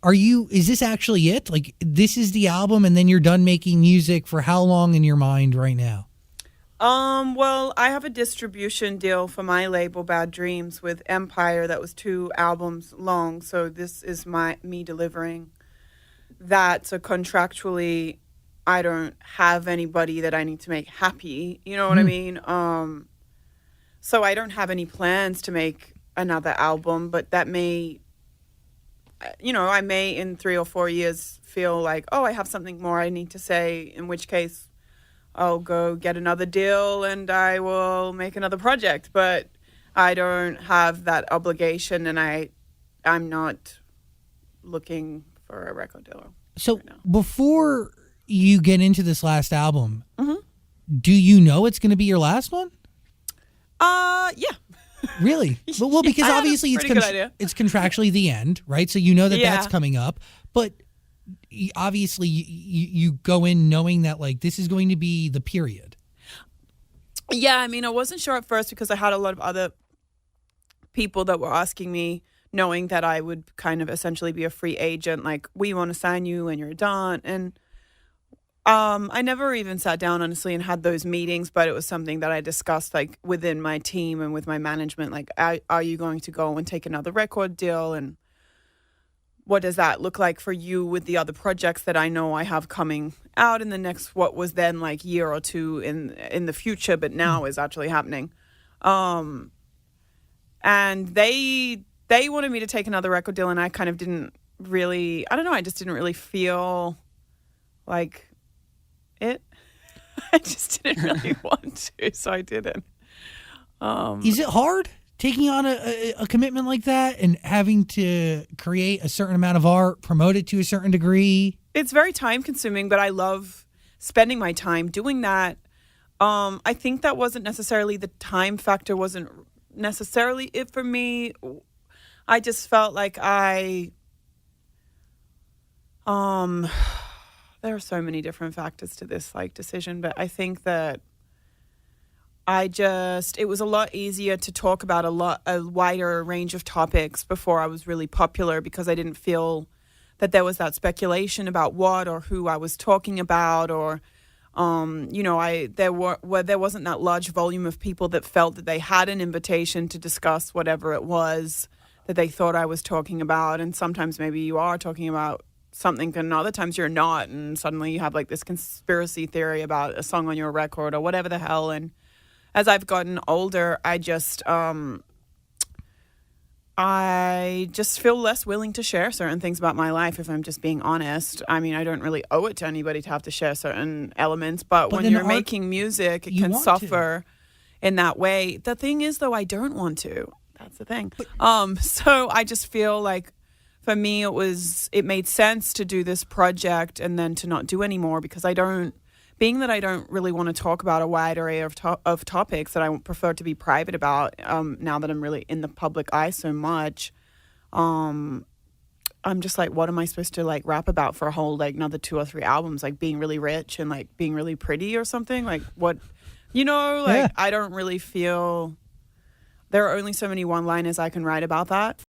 is this actually it? Like, this is the album and then you're done making music for how long in your mind right now? Well, I have a distribution deal for my label, Bad Dreams, with Empire that was 2 albums long. So this is me delivering that. So contractually, I don't have anybody that I need to make happy. You know what I mean? So I don't have any plans to make another album, but that may, I may in 3 or 4 years feel like, oh, I have something more I need to say, in which case I'll go get another deal and I will make another project. But I don't have that obligation, and I'm not looking for a record deal. So right now. Before you get into this last album, do you know it's going to be your last one? Yeah. Really? Well, because obviously it's contractually the end, right? So you know that that's coming up, but obviously you go in knowing that, like, this is going to be the period. Yeah, I mean, I wasn't sure at first because I had a lot of other people that were asking me, knowing that I would kind of essentially be a free agent, like, we want to sign you and you're done. And I never even sat down, honestly, and had those meetings, but it was something that I discussed, like, within my team and with my management, like, are you going to go and take another record deal, and what does that look like for you with the other projects that I know I have coming out in the next, what was then like year or two in the future, but now is actually happening. And they wanted me to take another record deal, and I kind of didn't really, I don't know, I just didn't really feel like it. I just didn't really want to, so I didn't. Is it hard taking on a commitment like that and having to create a certain amount of art, promote it to a certain degree? It's very time consuming, but I love spending my time doing that. I think that wasn't necessarily, the time factor wasn't necessarily it for me. I just felt like there are so many different factors to this, like, decision, but I think that it was a lot easier to talk about a wider range of topics before I was really popular, because I didn't feel that there was that speculation about what or who I was talking about, or there wasn't that large volume of people that felt that they had an invitation to discuss whatever it was that they thought I was talking about. And sometimes maybe you are talking about something, and other times you're not, and suddenly you have like this conspiracy theory about a song on your record or whatever the hell. And as I've gotten older, I just feel less willing to share certain things about my life, if I'm just being honest. I mean, I don't really owe it to anybody to have to share certain elements, but when you're making music, it can suffer in that way. The thing is, though, I don't want to. That's the thing. So I just feel like, for me, it made sense to do this project and then to not do anymore, because I don't really want to talk about a wide array of topics that I prefer to be private about, now that I'm really in the public eye so much. I'm just like, what am I supposed to, like, rap about for a whole, like, another 2 or 3 albums? Like, being really rich and, like, being really pretty or something? Like, what, I don't really feel, there are only so many one-liners I can write about that.